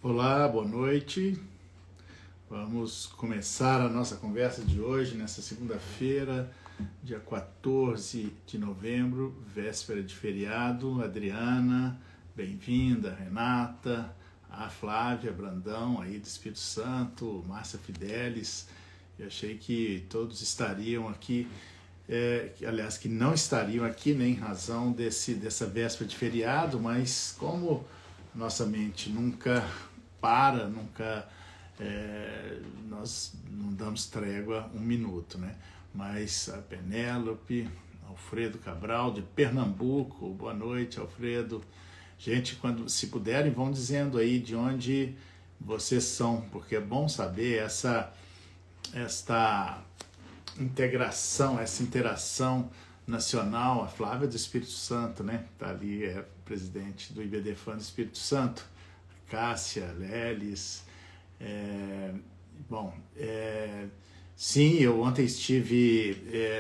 Olá, boa noite. Vamos começar a nossa conversa de hoje, nessa segunda-feira, dia 14 de novembro, véspera de feriado. Adriana, bem-vinda. Renata, a Flávia Brandão, aí do Espírito Santo, Márcia Fidelis. Eu achei que todos estariam aqui, aliás, que não estariam aqui, né, em razão dessa véspera de feriado, mas como nossa mente nunca para, nunca nós não damos trégua um minuto, né? Mas a Penélope, Alfredo Cabral de Pernambuco, boa noite, Alfredo. Gente, quando se puderem, vão dizendo aí de onde vocês são, porque é bom saber esta integração, essa interação nacional. A Flávia do Espírito Santo, né? Tá ali, é presidente do IBDFAN do Espírito Santo. Cássia, Lelis. Sim, eu ontem estive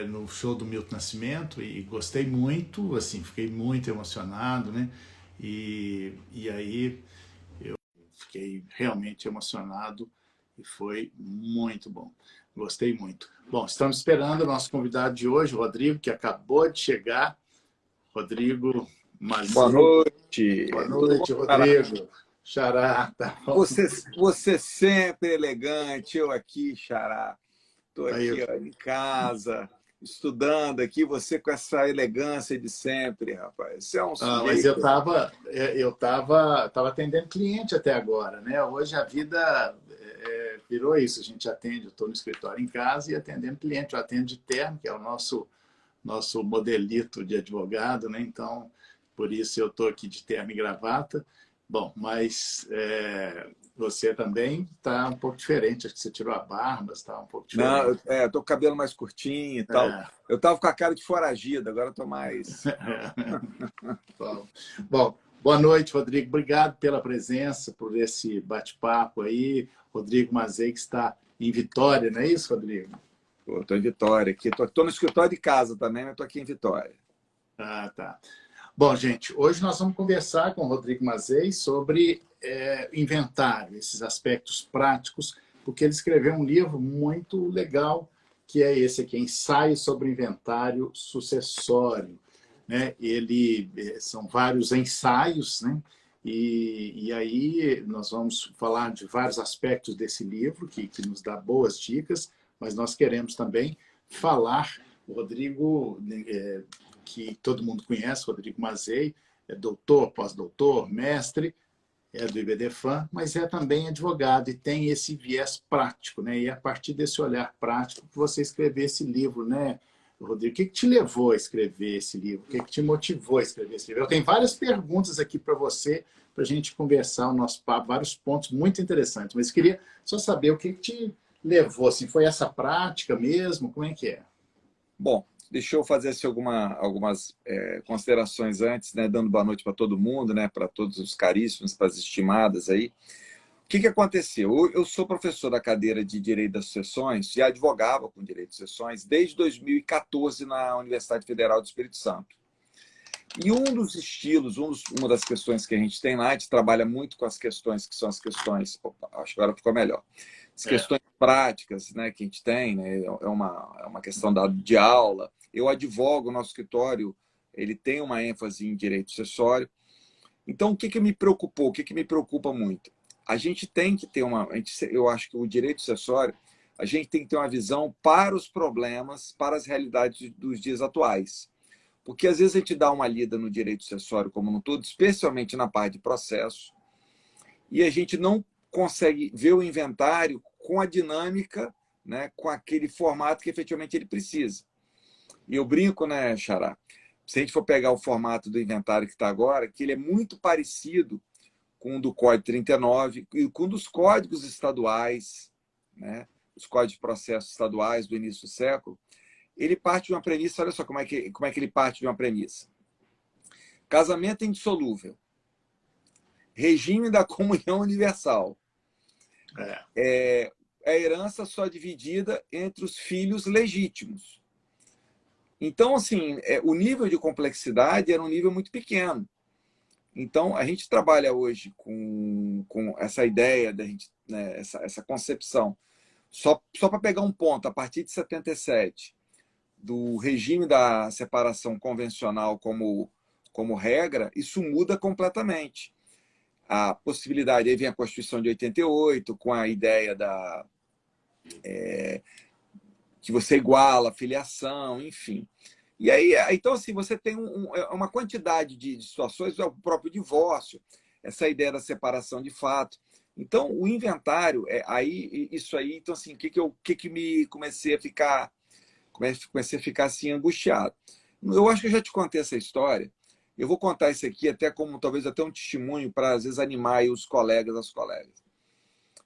no show do Milton Nascimento e gostei muito, assim, fiquei muito emocionado, né? E aí eu fiquei realmente emocionado e foi muito bom. Gostei muito. Bom, estamos esperando o nosso convidado de hoje, o Rodrigo, que acabou de chegar. Rodrigo Boa Mazei. noite. Boa Tudo bom, noite, Xará? Rodrigo. Xará, tá bom. Você sempre elegante, eu aqui, Xará. Estou Aí, aqui ó, em casa, estudando aqui, você com essa elegância de sempre, rapaz. Você é um mas eu sujeito. tava atendendo cliente até agora, né? Hoje a vida virou isso. A gente atende, eu estou no escritório em casa e atendendo cliente. Eu atendo de terno, que é o nosso modelito de advogado, né? Então, por isso eu estou aqui de terno e gravata. Bom, mas você também está um pouco diferente. Acho que você tirou a barba, está um pouco Não, diferente. tô com o cabelo mais curtinho e tal. É. Eu tava com a cara de foragido, agora eu tô mais. Bom, boa noite, Rodrigo. Obrigado pela presença, por esse bate-papo aí. Rodrigo Mazei, que está em Vitória, não é isso, Rodrigo? Pô, tô em Vitória aqui. Tô no escritório de casa também, mas tô aqui em Vitória. Ah, tá. Bom, gente, hoje nós vamos conversar com o Rodrigo Mazei sobre inventário, esses aspectos práticos, porque ele escreveu um livro muito legal, que é esse aqui, Ensaio sobre Inventário Sucessório. Né? São vários ensaios, né? E aí nós vamos falar de vários aspectos desse livro, que nos dá boas dicas, mas nós queremos também falar, o Rodrigo, que todo mundo conhece, Rodrigo Mazei, é doutor, pós-doutor, mestre, é do IBDFAN, mas é também advogado e tem esse viés prático, né? E é a partir desse olhar prático que você escreveu esse livro, né, Rodrigo? O que te levou a escrever esse livro? O que te motivou a escrever esse livro? Eu tenho várias perguntas aqui para você, para a gente conversar o nosso papo, vários pontos muito interessantes, mas queria só saber o que te levou, assim, foi essa prática mesmo? Como é que é? Bom, deixa eu fazer assim, algumas considerações antes, né, dando boa noite para todo mundo, né, para todos os caríssimos, para as estimadas aí. O que aconteceu? Eu sou professor da cadeira de Direito das Sucessões e advogava com Direito de Sucessões desde 2014 na Universidade Federal do Espírito Santo. E um dos estilos, uma das questões que a gente tem lá, a gente trabalha muito com as questões que são as questões... Opa, acho que agora ficou melhor. As questões práticas, né, que a gente tem, né, é uma questão de aula. Eu advogo, o nosso escritório ele tem uma ênfase em direito sucessório. Então, o que me preocupou? O que me preocupa muito? A gente tem que ter eu acho que o direito sucessório, a gente tem que ter uma visão para os problemas, para as realidades dos dias atuais. Porque às vezes a gente dá uma lida no direito sucessório como um todo, especialmente na parte de processo, e a gente não consegue ver o inventário com a dinâmica, né, com aquele formato que efetivamente ele precisa. E eu brinco, né, Xará? Se a gente for pegar o formato do inventário que está agora, que ele é muito parecido com o do Código 39 e com um dos códigos estaduais, né, os códigos de processo estaduais do início do século, ele parte de uma premissa, olha só como é que ele parte de uma premissa. Casamento indissolúvel. Regime da comunhão universal. A herança só dividida entre os filhos legítimos. Então, assim, o nível de complexidade era um nível muito pequeno. Então, a gente trabalha hoje com essa ideia, da gente, né, essa concepção. Só para pegar um ponto, a partir de 77, do regime da separação convencional como regra, isso muda completamente. A possibilidade, aí vem a Constituição de 88, com a ideia que você iguala a filiação, enfim. E aí, então, assim, você tem uma quantidade de situações, o próprio divórcio, essa ideia da separação de fato. Então, o inventário, isso aí, então, assim, que me comecei a ficar assim, angustiado. Eu acho que eu já te contei essa história. Eu vou contar isso aqui até como, talvez, até um testemunho para, às vezes, animar aí os colegas, as colegas.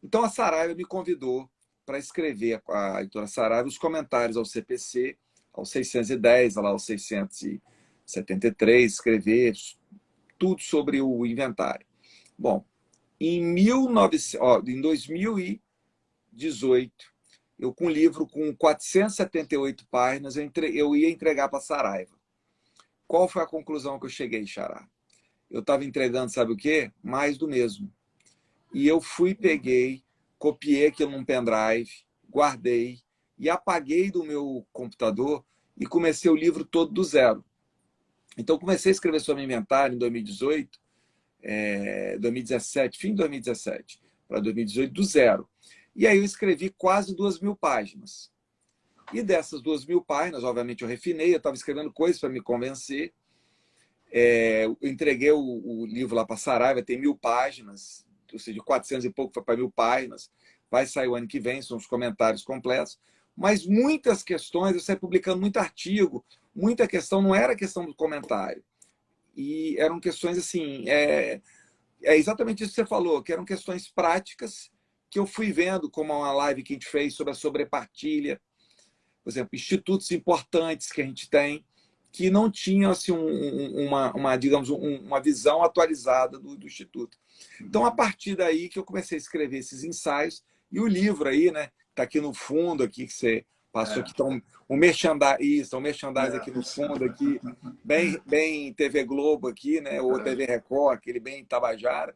Então, a Saraiva me convidou para escrever, a editora Saraiva, os comentários ao CPC, aos 610, lá aos 673, escrever tudo sobre o inventário. Bom, em 2018, eu com um livro com 478 páginas, eu ia entregar para a Saraiva. Qual foi a conclusão que eu cheguei, Xará? Eu estava entregando, sabe o quê? Mais do mesmo. E eu peguei, copiei aquilo num pendrive, guardei e apaguei do meu computador e comecei o livro todo do zero. Então, comecei a escrever sobre inventário em 2018, 2017, fim de 2017, para 2018, do zero. E aí eu escrevi quase 2.000 páginas. E dessas 2.000 páginas, obviamente eu refinei, eu estava escrevendo coisas para me convencer. Eu entreguei o livro lá para a Saraiva, tem 1.000 páginas, ou seja, de 400 e pouco foi para 1.000 páginas. Vai sair o ano que vem, são os comentários completos. Mas muitas questões, eu saí publicando muito artigo, muita questão não era questão do comentário. E eram questões assim, exatamente isso que você falou, que eram questões práticas que eu fui vendo, como uma live que a gente fez sobre a sobrepartilha, por exemplo, institutos importantes que a gente tem, que não tinham assim, digamos, uma visão atualizada do Instituto. Então, a partir daí que eu comecei a escrever esses ensaios, e o livro aí, né, está aqui no fundo, aqui que você passou, aqui, então, um merchandising aqui no fundo, aqui, bem TV Globo aqui, né, ou TV Record, aquele bem Tabajara.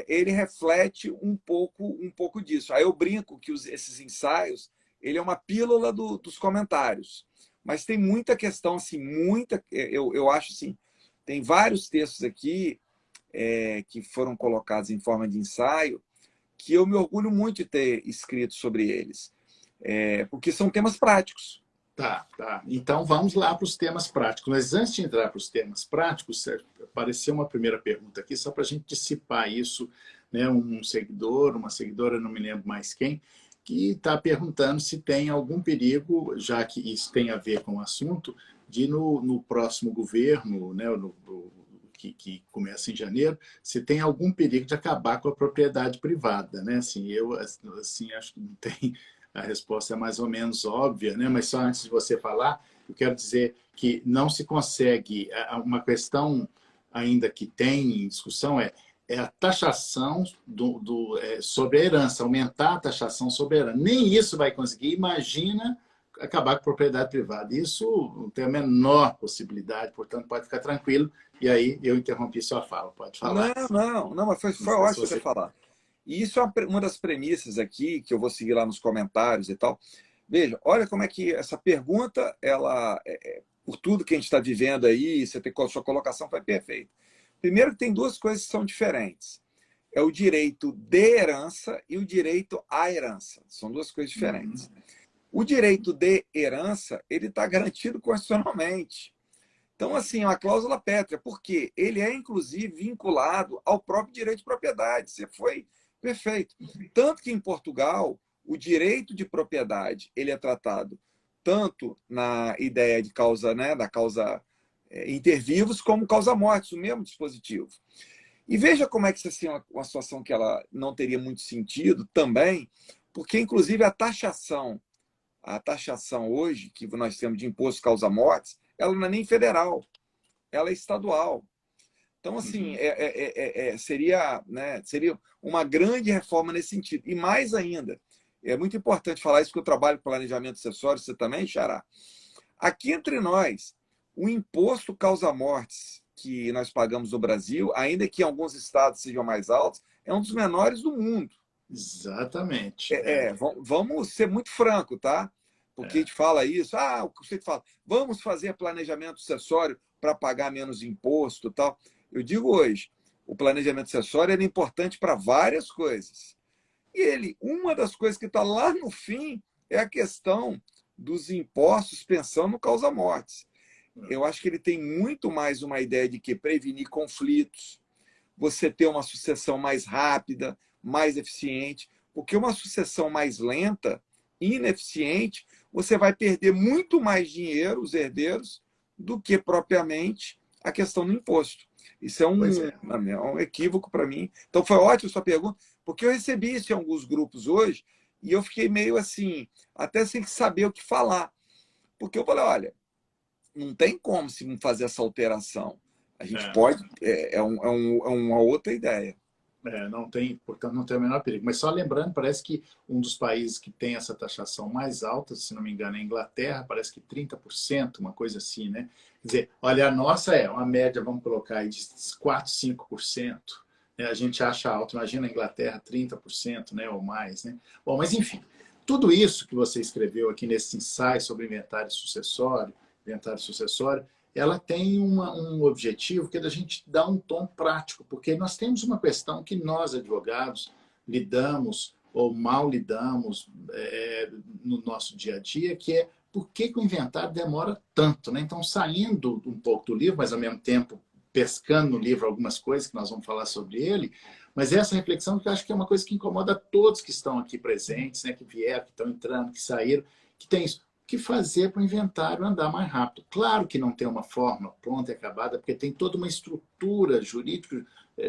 Ele reflete um pouco disso. Aí eu brinco que esses ensaios, ele é uma pílula dos comentários. Mas tem muita questão, assim, eu acho assim, tem vários textos aqui que foram colocados em forma de ensaio que eu me orgulho muito de ter escrito sobre eles, porque são temas práticos. Tá. Então vamos lá para os temas práticos. Mas antes de entrar para os temas práticos, apareceu uma primeira pergunta aqui, só para a gente dissipar isso, né? Um seguidor, uma seguidora, não me lembro mais quem, que está perguntando se tem algum perigo, já que isso tem a ver com o assunto, de no próximo governo, né, que começa em janeiro, se tem algum perigo de acabar com a propriedade privada, né? Assim, eu assim, acho que não tem, a resposta é mais ou menos óbvia, né? Mas só antes de você falar, eu quero dizer que não se consegue, uma questão ainda que tem em discussão é a taxação sobre a herança, aumentar a taxação sobre a herança. Nem isso vai conseguir, imagina acabar com a propriedade privada. Isso não tem a menor possibilidade, portanto, pode ficar tranquilo. E aí eu interrompi sua fala, pode falar. Não, mas foi ótimo você falar. E isso é uma das premissas aqui, que eu vou seguir lá nos comentários e tal. Veja, olha como é que essa pergunta, por tudo que a gente está vivendo aí, a sua colocação foi perfeita. Primeiro, tem duas coisas que são diferentes. É o direito de herança e o direito à herança. São duas coisas diferentes. O direito de herança, ele está garantido constitucionalmente. Então, assim, é uma cláusula pétrea, porque ele é, inclusive, vinculado ao próprio direito de propriedade. Você foi perfeito. Tanto que, em Portugal, o direito de propriedade ele é tratado tanto na ideia de causa, né, da causa inter vivos, como causa mortis, o mesmo dispositivo. E veja como é que isso é uma situação que ela não teria muito sentido também, porque, inclusive, a taxação hoje, que nós temos de imposto causa mortis, ela não é nem federal, ela é estadual. Então, assim, seria uma grande reforma nesse sentido. E mais ainda, é muito importante falar isso, porque eu trabalho com planejamento acessório, você também, Xará. Aqui entre nós, o imposto causa mortes, que nós pagamos no Brasil, ainda que em alguns estados sejam mais altos, é um dos menores do mundo. Exatamente. Vamos ser muito franco, tá? Porque a gente fala isso, o conceito fala, vamos fazer planejamento sucessório para pagar menos imposto e tal. Eu digo hoje, o planejamento sucessório era importante para várias coisas. E uma das coisas que está lá no fim é a questão dos impostos, pensão no causa-mortes. Eu acho que ele tem muito mais uma ideia de que prevenir conflitos, você ter uma sucessão mais rápida, mais eficiente, porque uma sucessão mais lenta, ineficiente, você vai perder muito mais dinheiro, os herdeiros, do que propriamente a questão do imposto. Isso é um equívoco para mim. Então foi ótima a sua pergunta, porque eu recebi isso em alguns grupos hoje e eu fiquei meio assim, até sem saber o que falar. Porque eu falei, olha, não tem como se fazer essa alteração. A gente pode... É uma outra ideia. Não tem, portanto, não tem o menor perigo. Mas só lembrando, parece que um dos países que tem essa taxação mais alta, se não me engano, é a Inglaterra, parece que 30%, uma coisa assim, né? Quer dizer, olha, a nossa é uma média, vamos colocar aí, de 4, 5%. Né? A gente acha alto, imagina a Inglaterra, 30%, né, ou mais, né? Bom, mas enfim, tudo isso que você escreveu aqui nesse ensaio sobre inventário sucessório, ela tem um objetivo que é da gente dar um tom prático, porque nós temos uma questão que nós, advogados, lidamos ou mal lidamos no nosso dia a dia, que é por que o inventário demora tanto, né? Então, saindo um pouco do livro, mas ao mesmo tempo pescando no livro algumas coisas que nós vamos falar sobre ele, mas essa reflexão que eu acho que é uma coisa que incomoda todos que estão aqui presentes, né? Que vieram, que estão entrando, que saíram, que tem isso. O que fazer para o inventário andar mais rápido? Claro que não tem uma forma pronta e acabada, porque tem toda uma estrutura jurídica,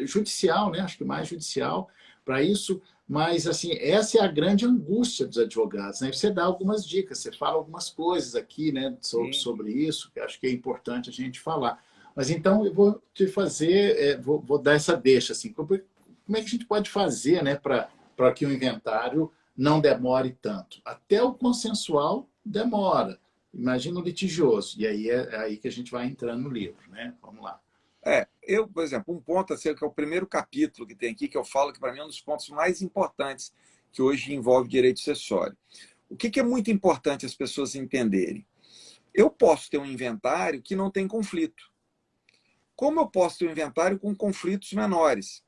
judicial, né? Acho que mais judicial para isso, mas assim, essa é a grande angústia dos advogados, né? Você dá algumas dicas, você fala algumas coisas aqui, né, sobre isso, que acho que é importante a gente falar. Mas então eu vou te fazer, vou dar essa deixa, assim, como é que a gente pode fazer, né, para que o inventário não demore tanto? Até o consensual demora. Imagina o litigioso. E aí é aí que a gente vai entrando no livro, né? Vamos lá. Eu, por exemplo, um ponto assim, que é o primeiro capítulo que tem aqui, que eu falo que para mim é um dos pontos mais importantes que hoje envolve direito sucessório. O que é muito importante as pessoas entenderem? Eu posso ter um inventário que não tem conflito. Como eu posso ter um inventário com conflitos menores?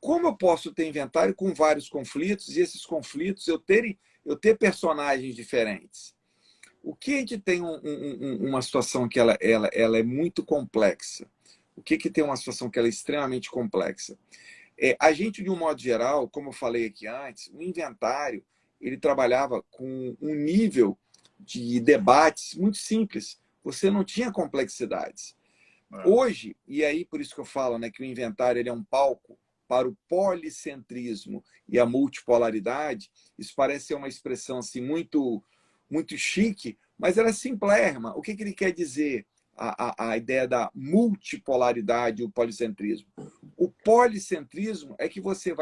Como eu posso ter inventário com vários conflitos e esses conflitos eu ter personagens diferentes? O que a gente tem uma situação que ela é muito complexa? O que tem uma situação que ela é extremamente complexa? A gente, de um modo geral, como eu falei aqui antes, o inventário ele trabalhava com um nível de debates muito simples. Você não tinha complexidades. Hoje, e aí por isso que eu falo, né, que o inventário ele é um palco para o policentrismo e a multipolaridade, isso parece ser uma expressão assim, muito chique, mas ela é simplérrima. O que ele quer dizer, a ideia da multipolaridade e o policentrismo? O policentrismo é que você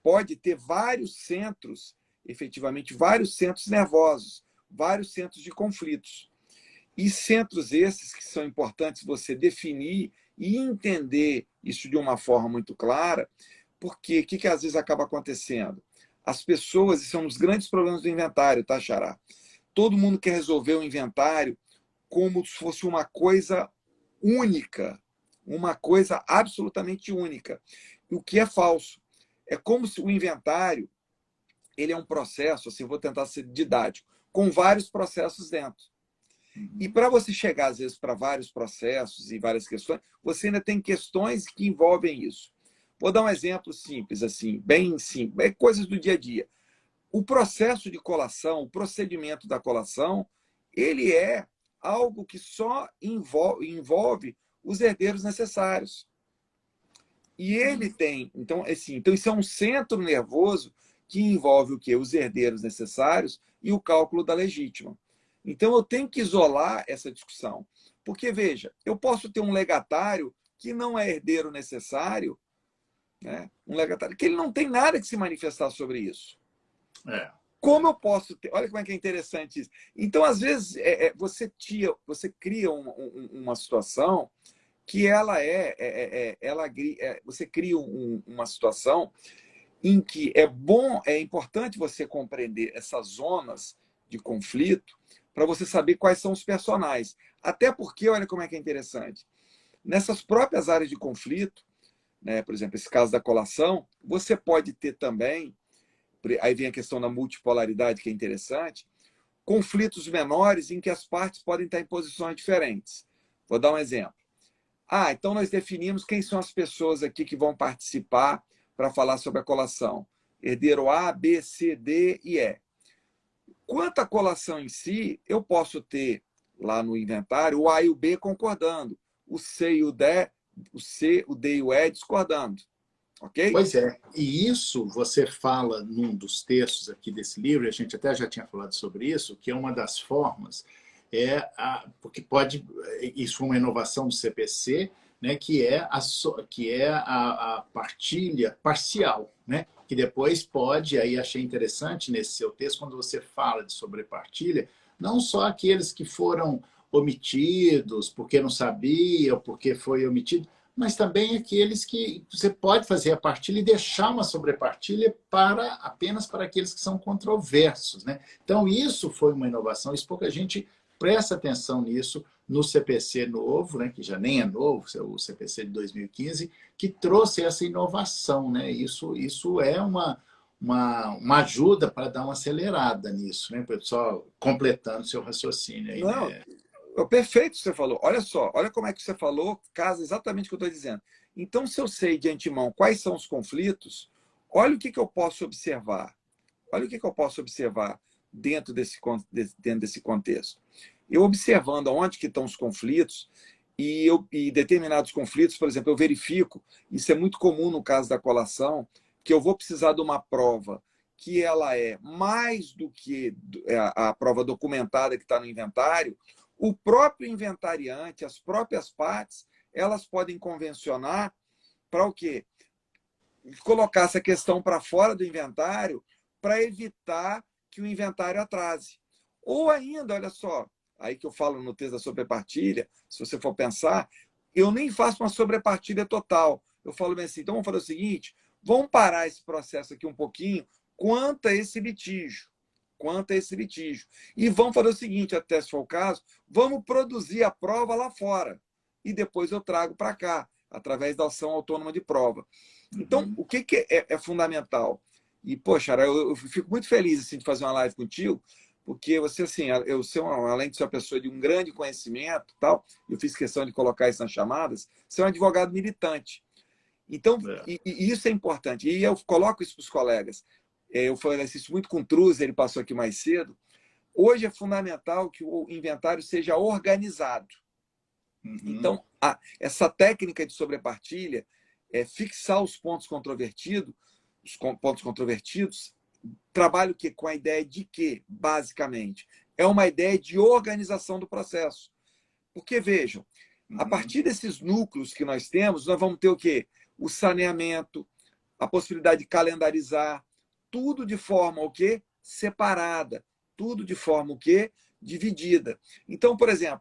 pode ter vários centros, efetivamente, vários centros nervosos, vários centros de conflitos. E centros esses que são importantes você definir e entender isso de uma forma muito clara, porque o que às vezes acaba acontecendo? As pessoas, isso é um dos grandes problemas do inventário, tá, Xará? Todo mundo quer resolver o inventário como se fosse uma coisa única, uma coisa absolutamente única, o que é falso. É como se o inventário ele é um processo, assim, vou tentar ser didático, com vários processos dentro. E para você chegar, às vezes, para vários processos e várias questões, você ainda tem questões que envolvem isso. Vou dar um exemplo simples, assim, bem simples, coisas do dia a dia. O processo de colação, o procedimento da colação, ele é algo que só envolve os herdeiros necessários. E ele tem, então isso é um centro nervoso que envolve o quê? Os herdeiros necessários e o cálculo da legítima. Então eu tenho que isolar essa discussão. Porque, veja, eu posso ter um legatário que não é herdeiro necessário, né? Um legatário que ele não tem nada que se manifestar sobre isso. Como eu posso ter... Olha como é que é interessante isso. Então, às vezes, você cria uma situação que você cria uma situação em que é importante você compreender essas zonas de conflito para você saber quais são os personagens. Até porque, olha como é que é interessante, nessas próprias áreas de conflito, né, por exemplo, esse caso da colação, você pode ter também, aí vem a questão da multipolaridade, que é interessante, conflitos menores em que as partes podem estar em posições diferentes. Vou dar um exemplo. Então nós definimos quem são as pessoas aqui que vão participar para falar sobre a colação. Herdeiro A, B, C, D e E. Quanto à colação em si, eu posso ter lá no inventário o A e o B concordando, o C e o D, o D e o E discordando. Ok? Pois é, e isso você fala num dos textos aqui desse livro, a gente até já tinha falado sobre isso, que é uma das formas, porque isso foi uma inovação do CPC, né, que é a partilha parcial, né, que depois pode, aí achei interessante nesse seu texto, quando você fala de sobrepartilha, não só aqueles que foram omitidos, porque não sabia, ou porque foi omitido, mas também aqueles que você pode fazer a partilha e deixar uma sobrepartilha apenas para aqueles que são controversos, né? Então, isso foi uma inovação, isso pouca gente presta atenção nisso no CPC novo, né, que já nem é novo, o CPC de 2015, que trouxe essa inovação, né? Isso é uma ajuda para dar uma acelerada nisso, né? Só completando seu raciocínio aí, Não, né? perfeito o que você falou. Olha só, olha como é que você falou, casa exatamente o que eu estou dizendo. Então, se eu sei de antemão quais são os conflitos, olha o que eu posso observar. Olha o que eu posso observar dentro desse contexto. Eu observando onde que estão os conflitos, e determinados conflitos, por exemplo, eu verifico, isso é muito comum no caso da colação, que eu vou precisar de uma prova que ela é mais do que a prova documentada que está no inventário. O próprio inventariante, as próprias partes, elas podem convencionar para o quê? Colocar essa questão para fora do inventário para evitar que o inventário atrase. Ou ainda, olha só, aí que eu falo no texto da sobrepartilha, se você for pensar, eu nem faço uma sobrepartilha total. Eu falo bem assim, então vamos fazer o seguinte, vamos parar esse processo aqui um pouquinho quanto a esse litígio. E vamos fazer o seguinte, até se for o caso, vamos produzir a prova lá fora. E depois eu trago para cá, através da ação autônoma de prova. Então, o que é fundamental? E, poxa, eu fico muito feliz assim, de fazer uma live contigo, porque você, assim, além de ser uma pessoa de um grande conhecimento, tal, eu fiz questão de colocar isso nas chamadas, você é um advogado militante. Então, e isso é importante. E eu coloco isso para os colegas. Eu falei isso muito com o Truz, ele passou aqui mais cedo. Hoje é fundamental que o inventário seja organizado. Então, essa técnica de sobrepartilha é fixar os pontos controvertidos, trabalho com a ideia de que, basicamente, é uma ideia de organização do processo. Porque, vejam, a partir desses núcleos que nós temos, nós vamos ter o quê? O saneamento, a possibilidade de calendarizar, tudo de forma o quê? Separada, tudo de forma o quê? Dividida. Então, por exemplo,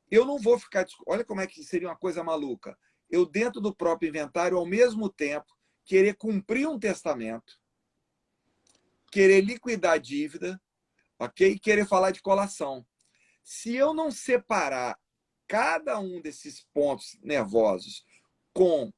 eu não vou ficar... Olha como é que seria uma coisa maluca. Eu, dentro do próprio inventário, ao mesmo tempo, querer cumprir um testamento, querer liquidar a dívida, ok? E querer falar de colação. Se eu não separar cada um desses pontos nervosos com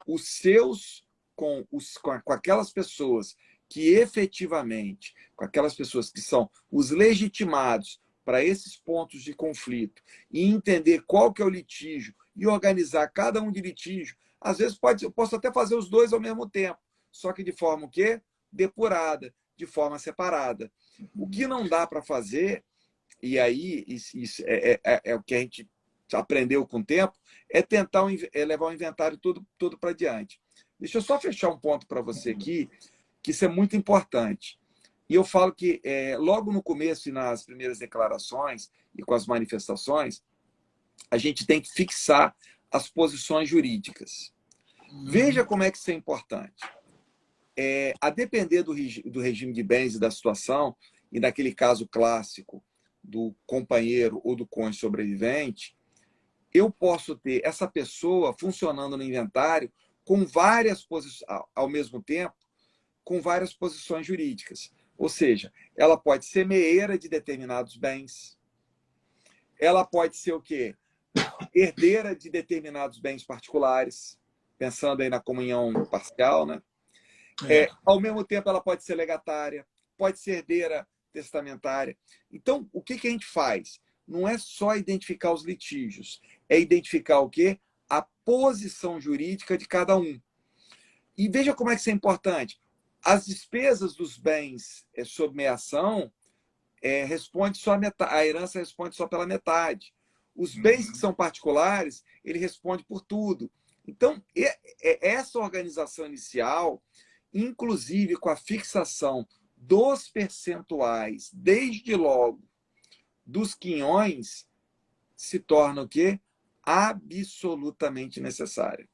aquelas pessoas que efetivamente, com aquelas pessoas que são os legitimados para esses pontos de conflito e entender qual que é o litígio e organizar cada um de litígio, às vezes eu posso até fazer os dois ao mesmo tempo, só que de forma o quê? Depurada, de forma separada. O que não dá para fazer, e aí isso é o que a gente aprendeu com o tempo, é tentar levar o inventário tudo para diante. Deixa eu só fechar um ponto para você aqui, que isso é muito importante. E eu falo que logo no começo e nas primeiras declarações e com as manifestações, a gente tem que fixar as posições jurídicas. Veja como é que isso é importante. A depender do regime de bens e da situação, e naquele caso clássico do companheiro ou do cônjuge sobrevivente, eu posso ter essa pessoa funcionando no inventário com várias posições, ao mesmo tempo, com várias posições jurídicas. Ou seja, ela pode ser meeira de determinados bens, ela pode ser o quê? Herdeira de determinados bens particulares, pensando aí na comunhão parcial, né? Ao mesmo tempo, ela pode ser legatária, pode ser herdeira testamentária. Então, o que a gente faz? Não é só identificar os litígios, é identificar o quê? A posição jurídica de cada um. E veja como é que isso é importante. As despesas dos bens sob meação responde só a metade, a herança responde só pela metade. Os bens que são particulares, ele responde por tudo. Então, essa organização inicial, inclusive com a fixação dos percentuais, desde logo, dos quinhões, se torna o quê? Absolutamente necessária.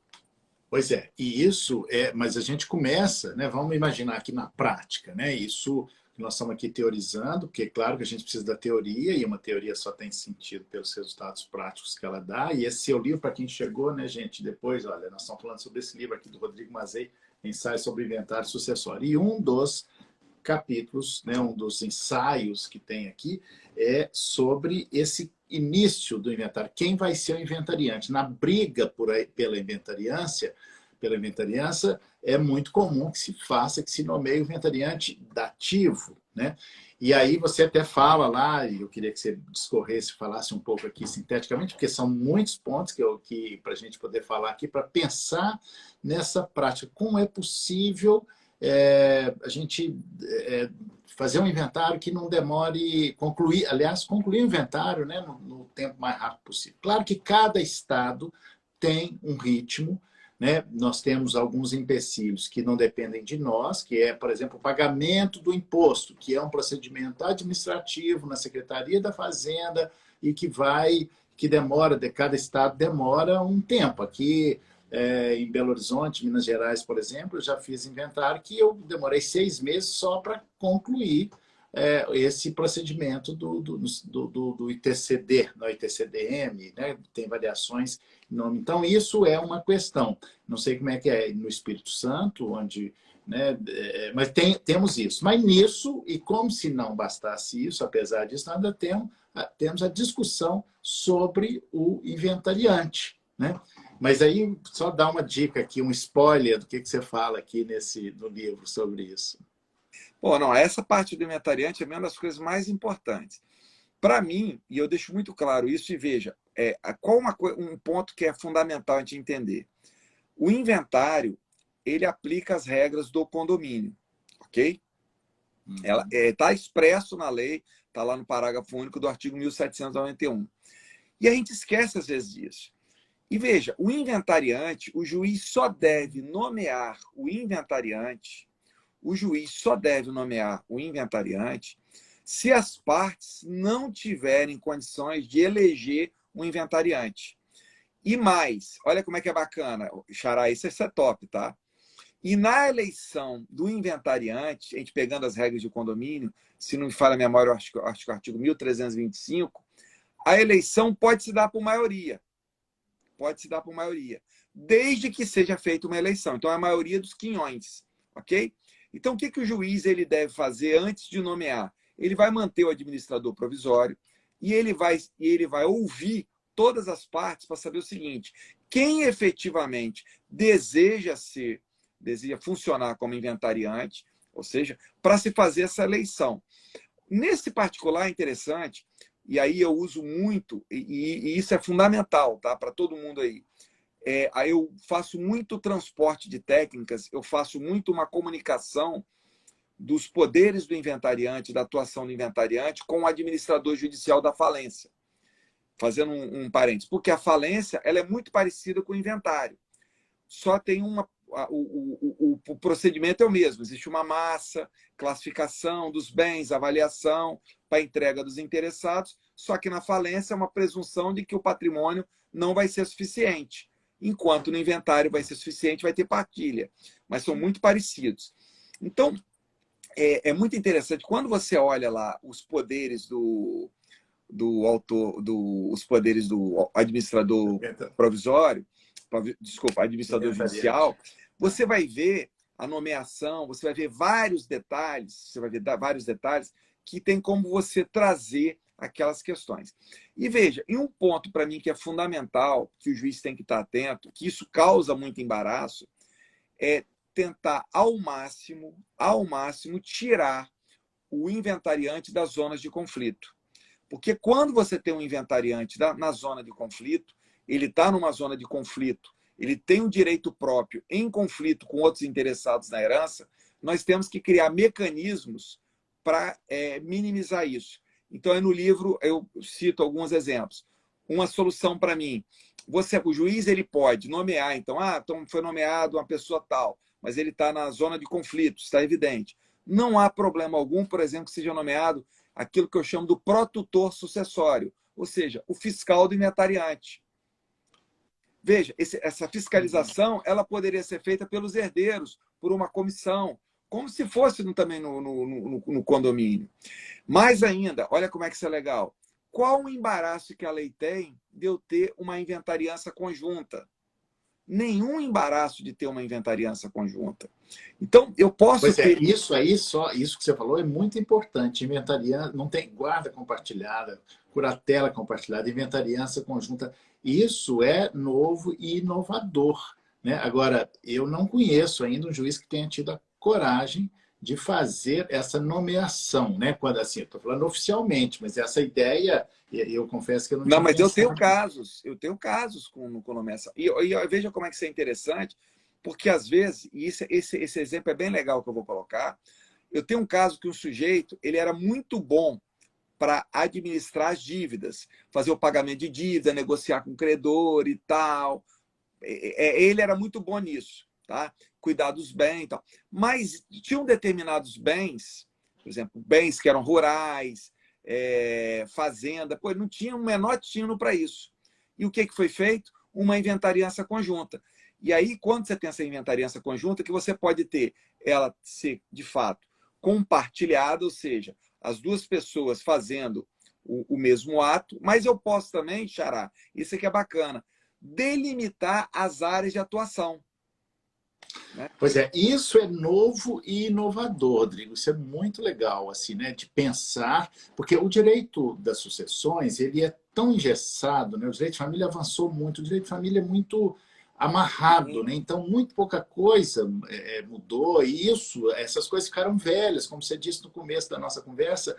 Pois é, e isso mas a gente começa, né? Vamos imaginar aqui na prática, né? Isso que nós estamos aqui teorizando, porque é claro que a gente precisa da teoria, e uma teoria só tem sentido pelos resultados práticos que ela dá. E esse seu livro, para quem chegou, né, gente, depois, olha, nós estamos falando sobre esse livro aqui do Rodrigo Mazei, Ensaio sobre Inventário Sucessório. E um dos capítulos, né, um dos ensaios que tem aqui, é sobre esse início do inventário. Quem vai ser o inventariante? Na briga pela inventariância, é muito comum que se faça, que se nomeie o inventariante dativo, né? E aí você até fala lá, e eu queria que você discorresse, falasse um pouco aqui sinteticamente, porque são muitos pontos que para a gente poder falar aqui, para pensar nessa prática. Como é possível a gente fazer um inventário que não demore, concluir o inventário, né, no tempo mais rápido possível. Claro que cada estado tem um ritmo, né? Nós temos alguns empecilhos que não dependem de nós, que é, por exemplo, o pagamento do imposto, que é um procedimento administrativo na Secretaria da Fazenda e que demora, de cada estado demora um tempo. Aqui em Belo Horizonte, Minas Gerais, por exemplo, eu já fiz inventário que eu demorei 6 meses só para concluir esse procedimento do ITCD, no ITCDM, né? Tem variações no nome. Então, isso é uma questão. Não sei como é que é no Espírito Santo, onde, né? Mas temos isso. Mas nisso, e como se não bastasse isso, apesar disso, ainda temos a discussão sobre o inventariante, né? Mas aí, só dar uma dica aqui, um spoiler do que você fala aqui no livro sobre isso. Bom, não, essa parte do inventariante é uma das coisas mais importantes. Para mim, e eu deixo muito claro isso, e veja, qual um ponto que é fundamental a gente entender. O inventário, ele aplica as regras do condomínio, ok? Ela está expresso na lei, está lá no parágrafo único do artigo 1791. E a gente esquece às vezes disso. E veja, o inventariante, o juiz só deve nomear o inventariante se as partes não tiverem condições de eleger um inventariante. E mais, olha como é que é bacana, Xará, isso é top, tá? E na eleição do inventariante, a gente pegando as regras de condomínio, se não me falha a memória, o artigo 1325, a eleição pode se dar por maioria. Desde que seja feita uma eleição. Então, é a maioria dos quinhões, ok? Então, o que o juiz ele deve fazer antes de nomear? Ele vai manter o administrador provisório e ele vai ouvir todas as partes para saber o seguinte: quem efetivamente deseja funcionar como inventariante, ou seja, para se fazer essa eleição. Nesse particular é interessante, e aí eu uso muito, e isso é fundamental, tá, para todo mundo aí. Aí eu faço muito transporte de técnicas, eu faço muito uma comunicação dos poderes do inventariante, da atuação do inventariante com o administrador judicial da falência. Fazendo um parênteses, porque a falência ela é muito parecida com o inventário. Só tem o procedimento é o mesmo. Existe uma massa, classificação dos bens, avaliação para entrega dos interessados, só que na falência é uma presunção de que o patrimônio não vai ser suficiente. Enquanto no inventário vai ser suficiente, vai ter partilha. Mas são muito parecidos. Então, é muito interessante. Quando você olha lá os poderes os poderes do administrador provisório, desculpa, administrador Inventariante. judicial, você vai ver a nomeação, você vai ver vários detalhes, que tem como você trazer aquelas questões. E veja, e um ponto para mim que é fundamental, que o juiz tem que estar atento, que isso causa muito embaraço, é tentar ao máximo tirar o inventariante das zonas de conflito. Porque quando você tem um inventariante na zona de conflito, ele está numa zona de conflito, ele tem um direito próprio em conflito com outros interessados na herança, nós temos que criar mecanismos para minimizar isso. Então, aí no livro eu cito alguns exemplos. Uma solução para mim, o juiz ele pode nomear, então foi nomeado uma pessoa tal, mas ele está na zona de conflito, está evidente. Não há problema algum, por exemplo, que seja nomeado aquilo que eu chamo do protutor sucessório, ou seja, o fiscal do inventariante. Veja, essa fiscalização ela poderia ser feita pelos herdeiros, por uma comissão, como se fosse também no condomínio. Mais ainda, olha como é que isso é legal. Qual o embaraço que a lei tem de eu ter uma inventariança conjunta? Nenhum embaraço de ter uma inventariança conjunta. Então, eu posso ter... Isso aí, isso que você falou é muito importante. Inventariança, não tem guarda compartilhada, curatela compartilhada, inventariança conjunta. Isso é novo e inovador, né? Agora, eu não conheço ainda um juiz que tenha tido a coragem de fazer essa nomeação, né? Quando assim, eu estou falando oficialmente, mas essa ideia, eu confesso que eu não Não, tinha mas eu tenho pensado. casos com nomeação. E veja como é que isso é interessante, porque às vezes, e esse exemplo é bem legal que eu vou colocar, eu tenho um caso que um sujeito, ele era muito bom para administrar as dívidas, fazer o pagamento de dívida, negociar com o credor e tal. Ele era muito bom nisso, tá? Cuidar dos bens e tal. Mas tinham determinados bens, por exemplo, bens que eram rurais, fazenda, pô, ele não tinha o menor tino para isso. E o que foi feito? Uma inventariança conjunta. E aí, quando você tem essa inventariança conjunta, que você pode ter ela ser, de fato, compartilhada, ou seja, as duas pessoas fazendo o mesmo ato, mas eu posso também, Xará, isso aqui é bacana, delimitar as áreas de atuação. Né? Pois é, isso é novo e inovador, Rodrigo. Isso é muito legal, assim, né? De pensar, porque o direito das sucessões ele é tão engessado, né? O direito de família avançou muito, o direito de família é muito amarrado, né? Então, muito pouca coisa mudou, e essas coisas ficaram velhas, como você disse no começo da nossa conversa.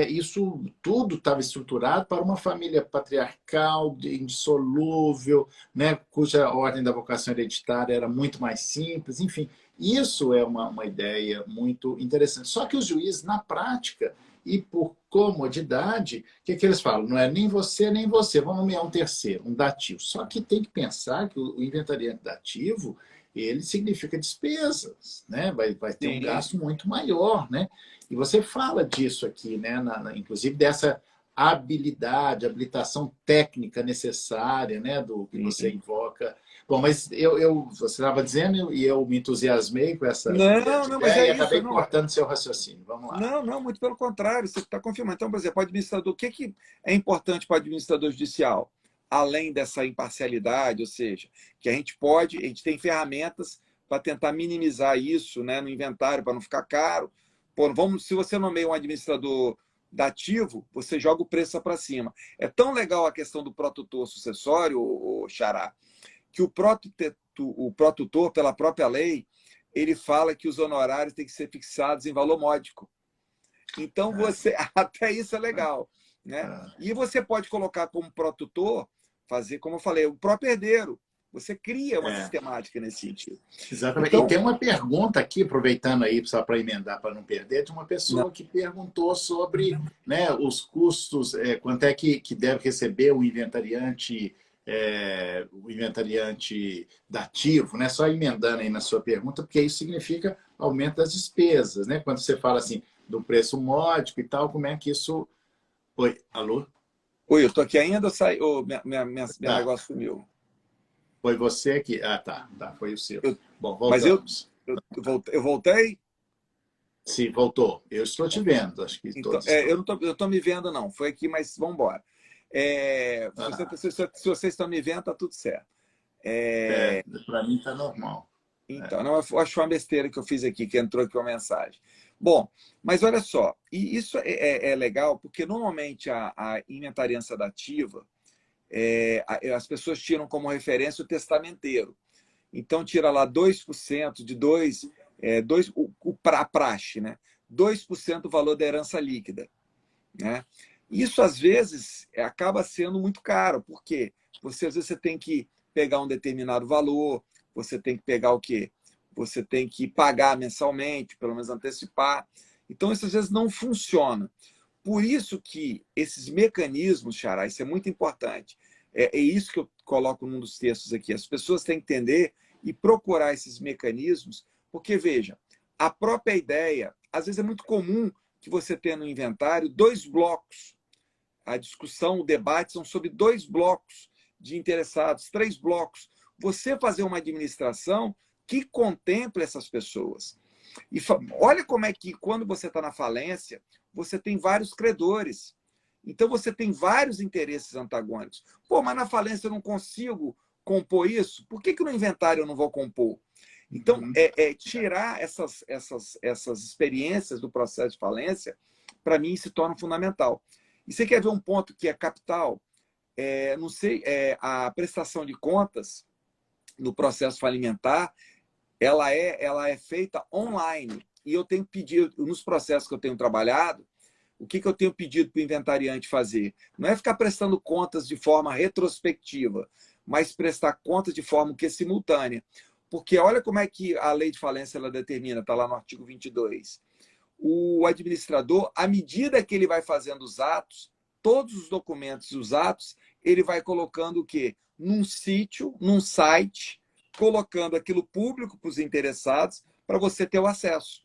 Isso tudo estava estruturado para uma família patriarcal, indissolúvel, né, cuja ordem da vocação hereditária era muito mais simples, enfim. Isso é uma ideia muito interessante. Só que os juízes, na prática, e por comodidade, o que eles falam? Não é nem você, vamos nomear um terceiro, um dativo. Só que tem que pensar que o inventariante dativo, ele significa despesas, né? Vai ter um Sim. gasto muito maior, né? E você fala disso aqui, né? Inclusive dessa habilitação técnica necessária, né? Do que você Sim. invoca. Bom, mas você estava dizendo e eu me entusiasmei com essa Não, brilhante não, mas ideia é e isso. acabei Não, cortando seu raciocínio. Vamos lá. não, muito pelo contrário, você está confirmando. Então, por exemplo, o administrador, o que é importante para o administrador judicial? Além dessa imparcialidade, ou seja, que a gente tem ferramentas para tentar minimizar isso, né, no inventário, para não ficar caro. Pô, se você nomeia um administrador dativo, você joga o preço para cima. É tão legal a questão do protutor sucessório, o Xará, que o protutor, pela própria lei, ele fala que os honorários têm que ser fixados em valor módico. Então, até isso é legal. Né? E você pode colocar como protutor, fazer, como eu falei, o próprio herdeiro. Você cria uma sistemática nesse sentido. Exatamente. E Então, tem uma pergunta aqui, aproveitando aí, só para emendar, para não perder, de uma pessoa que perguntou sobre, né, os custos, quanto é que deve receber o inventariante dativo, né? Só emendando aí na sua pergunta, porque isso significa aumento das despesas, né? Quando você fala assim do preço módico e tal, como é que isso... Oi, alô? oi, eu estou aqui ainda ou sai... meu Tá, negócio sumiu? foi você que... Ah, tá, foi o seu. Eu, Bom, mas voltamos. eu voltei? Sim, voltou. Eu estou te vendo, acho que Então, todos estão. eu estou me vendo, não. Foi aqui, mas vamos embora. Ah, Se vocês estão me vendo, tá tudo certo. para mim está normal. Então, não, eu acho uma besteira que eu fiz aqui, que entrou aqui uma mensagem. Bom, mas olha só, e isso é legal, porque normalmente a inventariança dativa, as pessoas tiram como referência o testamenteiro. Então, tira lá 2% de a praxe, né? 2% do valor da herança líquida. Né? Isso, às vezes, acaba sendo muito caro, porque às vezes, você tem que pegar um determinado valor, você tem que pegar o quê? Você tem que pagar mensalmente, pelo menos antecipar. Então, isso às vezes não funciona. Por isso que esses mecanismos, Xará, isso é muito importante. É isso que eu coloco num dos textos aqui. As pessoas têm que entender e procurar esses mecanismos, porque, veja, a própria ideia, às vezes é muito comum que você tenha no inventário 2 blocos. A discussão, o debate são sobre 2 blocos de interessados, 3 blocos. Você fazer uma administração que contemple essas pessoas. E olha como é que, quando você está na falência, você tem vários credores. Então, você tem vários interesses antagônicos. Pô, mas na falência eu não consigo compor isso? Por que no inventário eu não vou compor? Então, tirar essas experiências do processo de falência, para mim, se torna fundamental. E você quer ver um ponto que é capital? Não sei, a prestação de contas no processo falimentar, ela é feita online. E eu tenho pedido, nos processos que eu tenho trabalhado, o que eu tenho pedido para o inventariante fazer? Não é ficar prestando contas de forma retrospectiva, mas prestar contas de forma simultânea. Porque olha como é que a lei de falência ela determina, está lá no artigo 22. O administrador, à medida que ele vai fazendo os atos, todos os documentos e os atos, ele vai colocando o quê? Num sítio, num site, colocando aquilo público para os interessados, para você ter o acesso.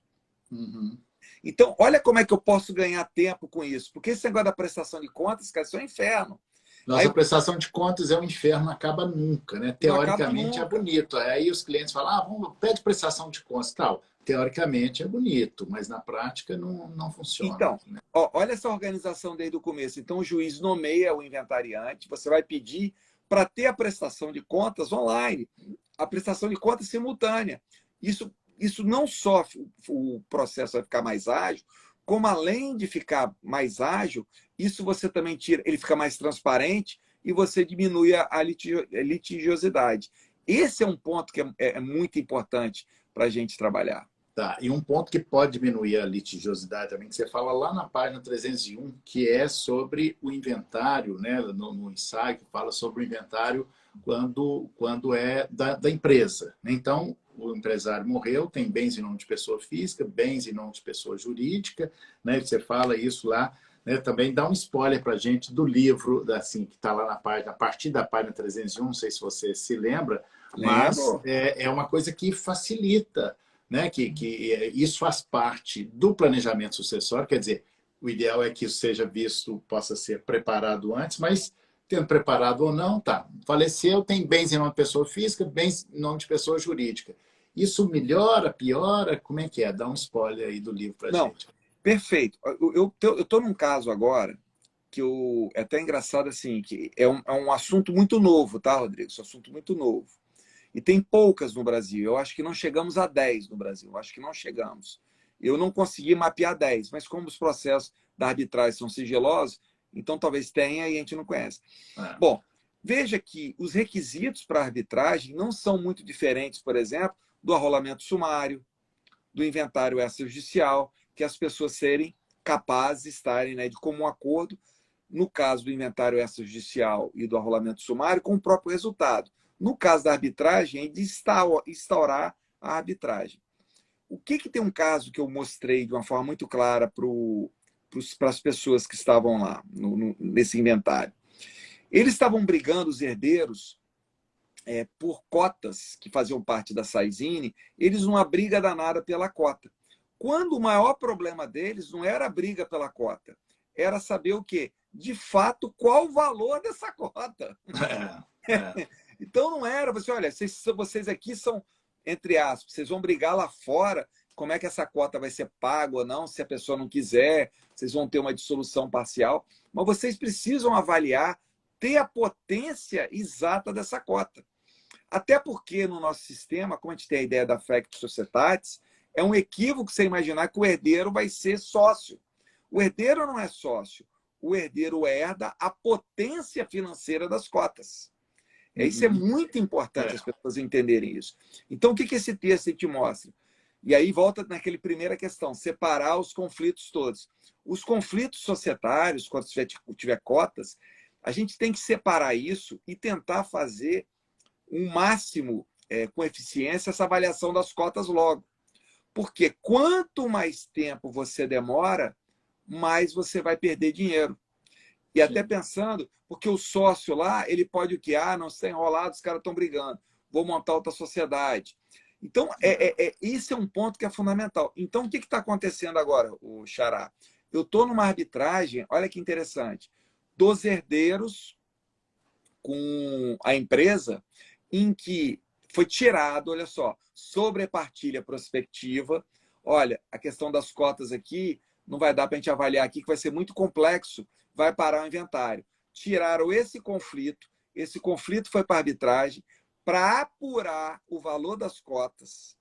Uhum. Então, olha como é que eu posso ganhar tempo com isso. Porque esse negócio da prestação de contas, cara, isso é um inferno. Nossa, a prestação de contas é um inferno, não acaba nunca, né? Não acaba Teoricamente é nunca. bonito. Aí os clientes falam, pede prestação de contas, tal. Teoricamente é bonito, mas na prática não funciona. Então, Né? olha essa organização desde o começo. Então, o juiz nomeia o inventariante, você vai pedir para ter a prestação de contas online, a prestação de contas simultânea. Isso não só o processo vai ficar mais ágil, como além de ficar mais ágil, isso você também tira, ele fica mais transparente e você diminui a litigiosidade. Esse é um ponto que é muito importante para a gente trabalhar. Tá. E um ponto que pode diminuir a litigiosidade também, que você fala lá na página 301, que é sobre o inventário, né? no ensaio, que fala sobre o inventário quando é da empresa. Então, o empresário morreu, tem bens em nome de pessoa física, bens em nome de pessoa jurídica, né? Você fala isso lá, né? Também dá um spoiler para a gente do livro, assim, que está lá na página, a partir da página 301, não sei se você se lembra, mas é uma coisa que facilita, né? Que isso faz parte do planejamento sucessório, quer dizer, o ideal é que isso seja visto, possa ser preparado antes, mas tendo preparado ou não, tá. Faleceu, tem bens em nome de pessoa física, bens em nome de pessoa jurídica. Isso melhora, piora? Como é que é? Dá um spoiler aí do livro para a gente. Perfeito. Eu estou num caso agora que é até engraçado assim, que é um assunto muito novo, tá, Rodrigo? Esse assunto muito novo. E tem poucas no Brasil. Eu acho que não chegamos a 10 no Brasil. Eu acho que não chegamos. Eu não consegui mapear 10, mas como os processos da arbitragem são sigilosos, então talvez tenha e a gente não conhece. Bom, veja que os requisitos para a arbitragem não são muito diferentes, por exemplo, do arrolamento sumário, do inventário extrajudicial, que as pessoas serem capazes de estarem, né, de comum acordo, no caso do inventário extrajudicial e do arrolamento sumário, com o próprio resultado. No caso da arbitragem, é de instaurar a arbitragem. O que tem um caso que eu mostrei de uma forma muito clara para as pessoas que estavam lá, nesse inventário? Eles estavam brigando, os herdeiros, por cotas que faziam parte da Saizine, eles numa briga danada pela cota. Quando o maior problema deles não era a briga pela cota, era saber o quê? De fato, qual o valor dessa cota. Então não era, olha, vocês aqui são, entre aspas, vocês vão brigar lá fora como é que essa cota vai ser paga ou não, se a pessoa não quiser, vocês vão ter uma dissolução parcial, mas vocês precisam avaliar, ter a potência exata dessa cota. Até porque no nosso sistema, como a gente tem a ideia da Factus Societatis, é um equívoco você imaginar que o herdeiro vai ser sócio. O herdeiro não é sócio, o herdeiro herda a potência financeira das cotas. Isso é muito importante as pessoas entenderem isso. Então, o que esse texto te mostra? E aí volta naquela primeira questão, separar os conflitos todos. Os conflitos societários, quando tiver cotas, a gente tem que separar isso e tentar fazer um máximo com eficiência essa avaliação das cotas logo. Porque quanto mais tempo você demora, mais você vai perder dinheiro. E Sim. até pensando, porque o sócio lá, ele pode o quê? Ah, não está enrolado, os caras estão brigando. Vou montar outra sociedade. Então, esse é um ponto que é fundamental. Então, o que está acontecendo agora, o Xará? Eu estou numa arbitragem, olha que interessante, dos herdeiros com a empresa, em que foi tirado, olha só, sobrepartilha prospectiva. Olha, a questão das cotas aqui, não vai dar para a gente avaliar aqui, que vai ser muito complexo, vai parar o inventário. Tiraram esse conflito foi para arbitragem, para apurar o valor das cotas,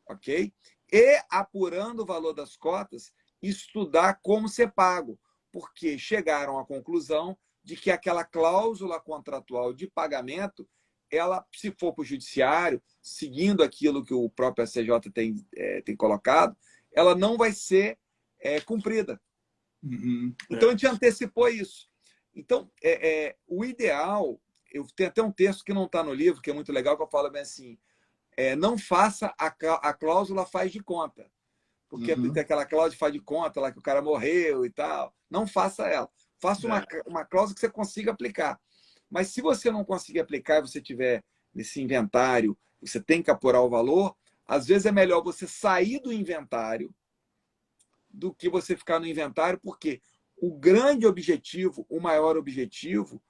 ok? E, apurando o valor das cotas, estudar como ser pago, porque chegaram à conclusão de que aquela cláusula contratual de pagamento, ela, se for para o judiciário, seguindo aquilo que o próprio STJ tem colocado, ela não vai ser cumprida. Então, a gente antecipou isso. Então, o ideal... Eu tenho até um texto que não está no livro, que é muito legal, que eu falo bem assim, não faça a cláusula faz de conta. Porque tem aquela cláusula de faz de conta, lá que o cara morreu e tal. Não faça ela. Faça uma cláusula que você consiga aplicar. Mas se você não conseguir aplicar e você tiver nesse inventário, você tem que apurar o valor, às vezes é melhor você sair do inventário do que você ficar no inventário, porque o grande objetivo, o maior objetivo,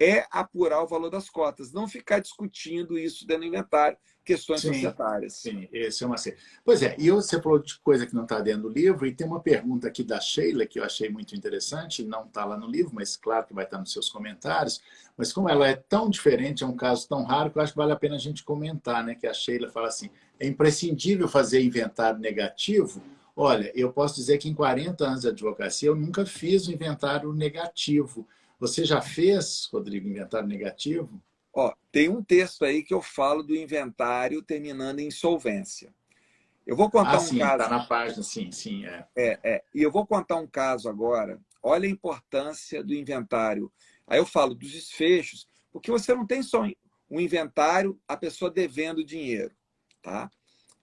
é apurar o valor das cotas, não ficar discutindo isso dentro do inventário, questões societárias. Sim, esse é uma série. Pois é, e você falou de coisa que não está dentro do livro, e tem uma pergunta aqui da Sheila, que eu achei muito interessante, não está lá no livro, mas claro que vai estar nos seus comentários, mas como ela é tão diferente, é um caso tão raro, que eu acho que vale a pena a gente comentar, né? Que a Sheila fala assim, é imprescindível fazer inventário negativo? Olha, eu posso dizer que em 40 anos de advocacia, eu nunca fiz um inventário negativo. Você já fez, Rodrigo, inventário negativo? Tem um texto aí que eu falo do inventário terminando em insolvência. Eu vou contar um caso. Está na página, sim. E eu vou contar um caso agora. Olha a importância do inventário. Aí eu falo dos desfechos, porque você não tem só um inventário, a pessoa devendo dinheiro. Tá?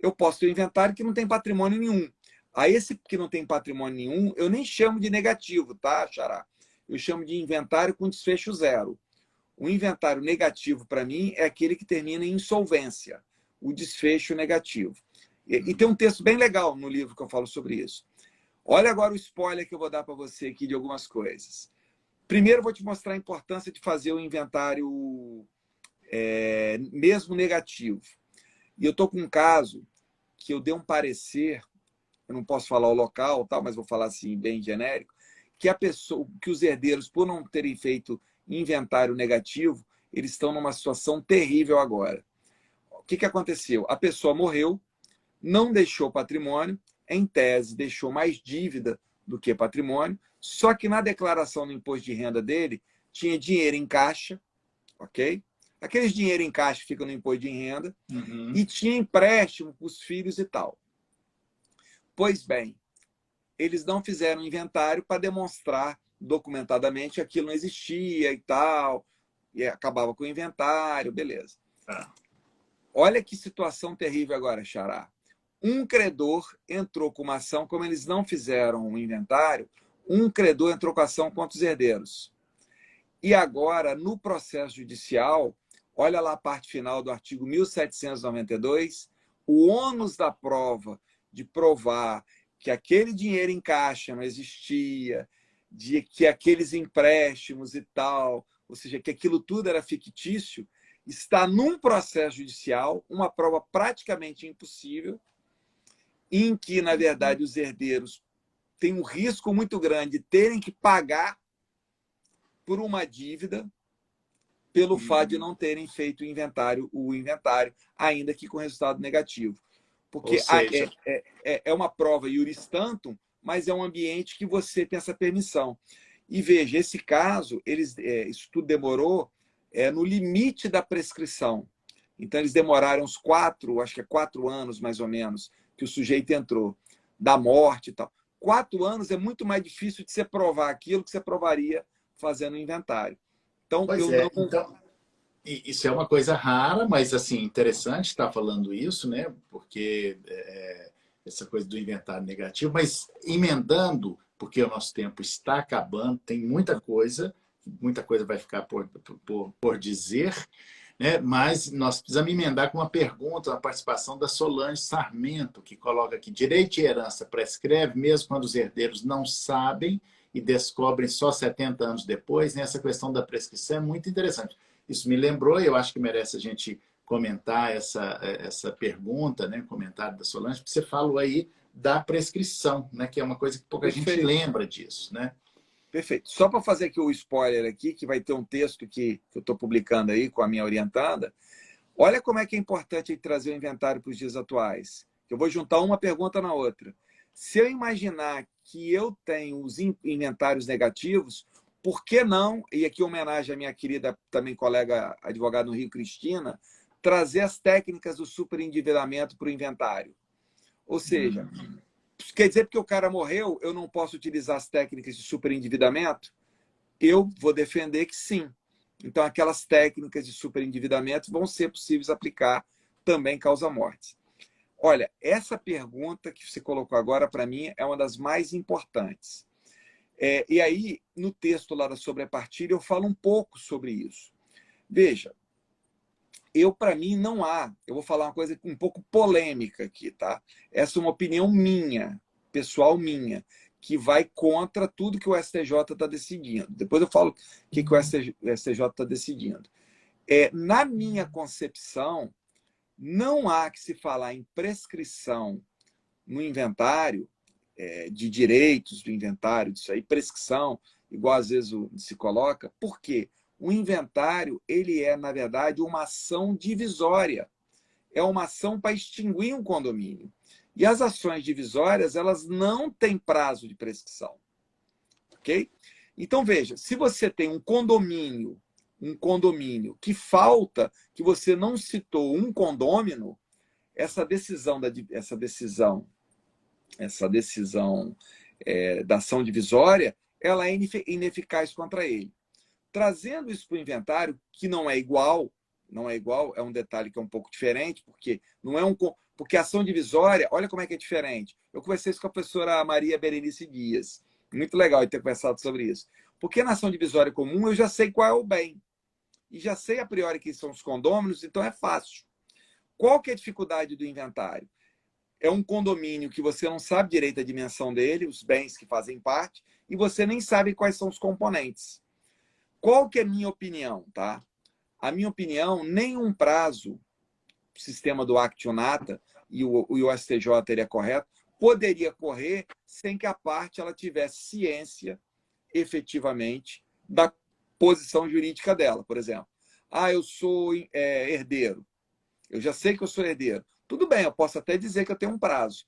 Eu posso ter um inventário que não tem patrimônio nenhum. Aí esse que não tem patrimônio nenhum, eu nem chamo de negativo, tá, Xará? Eu chamo de inventário com desfecho zero. O inventário negativo, para mim, é aquele que termina em insolvência, o desfecho negativo. E tem um texto bem legal no livro que eu falo sobre isso. Olha agora o spoiler que eu vou dar para você aqui de algumas coisas. Primeiro, eu vou te mostrar a importância de fazer o inventário mesmo negativo. E eu estou com um caso que eu dei um parecer, eu não posso falar o local, tal, mas vou falar assim, bem genérico, que os herdeiros, por não terem feito inventário negativo, eles estão numa situação terrível agora. O que aconteceu? A pessoa morreu, não deixou patrimônio, em tese deixou mais dívida do que patrimônio, só que na declaração do imposto de renda dele tinha dinheiro em caixa, ok? Aqueles dinheiro em caixa que ficam no imposto de renda, e tinha empréstimo para os filhos e tal. Pois bem, eles não fizeram inventário para demonstrar documentadamente que aquilo não existia e tal, e acabava com o inventário, beleza. Olha que situação terrível agora, Xará. Um credor entrou com uma ação, como eles não fizeram um inventário, um credor entrou com a ação contra os herdeiros. E agora, no processo judicial, olha lá a parte final do artigo 1792, o ônus da prova de provar que aquele dinheiro em caixa não existia, de que aqueles empréstimos e tal, ou seja, que aquilo tudo era fictício, está num processo judicial, uma prova praticamente impossível, em que, na verdade, os herdeiros têm um risco muito grande de terem que pagar por uma dívida pelo fato de não terem feito o inventário, ainda que com resultado negativo. Ou Porque seja, é uma prova iuris tantum, mas é um ambiente que você tem essa permissão. E veja, esse caso, isso tudo demorou no limite da prescrição. Então, eles demoraram uns 4 anos, mais ou menos, que o sujeito entrou, da morte e tal. 4 anos é muito mais difícil de você provar aquilo que você provaria fazendo o inventário. Então, pois eu não... é, então, isso é uma coisa rara, mas assim, interessante estar falando isso, né? Porque essa coisa do inventário negativo, mas emendando, porque o nosso tempo está acabando, tem muita coisa vai ficar por dizer, né? Mas nós precisamos emendar com uma pergunta, a participação da Solange Sarmento, que coloca aqui: direito e herança prescreve mesmo quando os herdeiros não sabem e descobrem só 70 anos depois, né? Essa questão da prescrição é muito interessante. Isso me lembrou, e eu acho que merece a gente comentar essa pergunta, né? Comentário da Solange, porque você falou aí da prescrição, né? Que é uma coisa que pouca gente Perfeito. lembra disso, né? Perfeito. Só para fazer aqui o spoiler aqui, que vai ter um texto que eu estou publicando aí com a minha orientada. Olha como é que é importante trazer o inventário para os dias atuais. Eu vou juntar uma pergunta na outra. Se eu imaginar que eu tenho os inventários negativos, por que não, e aqui homenagem à minha querida também colega advogada no Rio, Cristina, trazer as técnicas do superendividamento para o inventário? Ou seja, quer dizer que o cara morreu, eu não posso utilizar as técnicas de superendividamento? Eu vou defender que sim. Então, aquelas técnicas de superendividamento vão ser possíveis aplicar também causa-mortes. Olha, essa pergunta que você colocou agora, para mim, é uma das mais importantes. E aí, no texto lá da sobrepartilha, eu falo um pouco sobre isso. Veja, para mim, não há... Eu vou falar uma coisa um pouco polêmica aqui, tá? Essa é uma opinião minha, pessoal minha, que vai contra tudo que o STJ está decidindo. Depois eu falo o que o STJ está decidindo. Na minha concepção, não há que se falar em prescrição no inventário de direitos do inventário, disso aí, prescrição, igual às vezes se coloca, porque o inventário ele na verdade, uma ação divisória. É uma ação para extinguir um condomínio. E as ações divisórias, elas não têm prazo de prescrição. Ok? Então, veja, se você tem um condomínio que falta, que você não citou um condômino, essa decisão da ação divisória, ela é ineficaz contra ele. Trazendo isso para o inventário, que não é igual, é um detalhe que é um pouco diferente, porque não é porque a ação divisória, olha como é que é diferente. Eu conversei isso com a professora Maria Berenice Dias. Muito legal ter conversado sobre isso. Porque na ação divisória comum eu já sei qual é o bem. E já sei a priori quem são os condôminos, então é fácil. Qual que é a dificuldade do inventário? É um condomínio que você não sabe direito a dimensão dele, os bens que fazem parte, e você nem sabe quais são os componentes. Qual que é a minha opinião, tá? A minha opinião, nenhum prazo, o sistema do Actionata e o STJ teria correto, poderia correr sem que a parte ela tivesse ciência, efetivamente, da posição jurídica dela, por exemplo. Eu sou herdeiro. Eu já sei que eu sou herdeiro. Tudo bem, eu posso até dizer que eu tenho um prazo.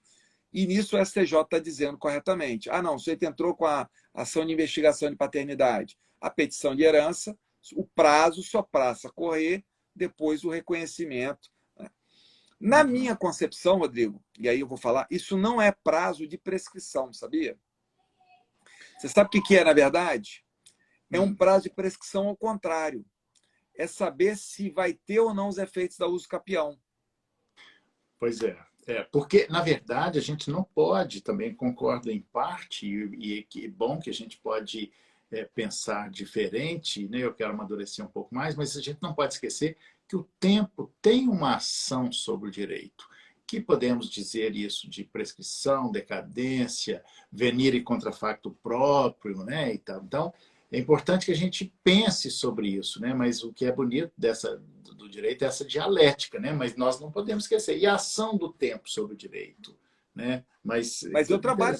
E nisso o STJ está dizendo corretamente. Não, o sujeito entrou com a ação de investigação de paternidade. A petição de herança, o prazo só passa a correr depois do reconhecimento. Na minha concepção, Rodrigo, e aí eu vou falar, isso não é prazo de prescrição, sabia? Você sabe o que é, na verdade? É um prazo de prescrição ao contrário. É saber se vai ter ou não os efeitos da uso capião. Pois é. Porque, na verdade, a gente não pode, também concordo em parte, e que bom que a gente pode pensar diferente, né? Eu quero amadurecer um pouco mais, mas a gente não pode esquecer que o tempo tem uma ação sobre o direito, que podemos dizer isso de prescrição, decadência, venire e contrafacto próprio, né? E tal. Então, é importante que a gente pense sobre isso, né? Mas o que é bonito do direito é essa dialética, né? Mas nós não podemos esquecer. E a ação do tempo sobre o direito, né? Mas Mas eu trabalho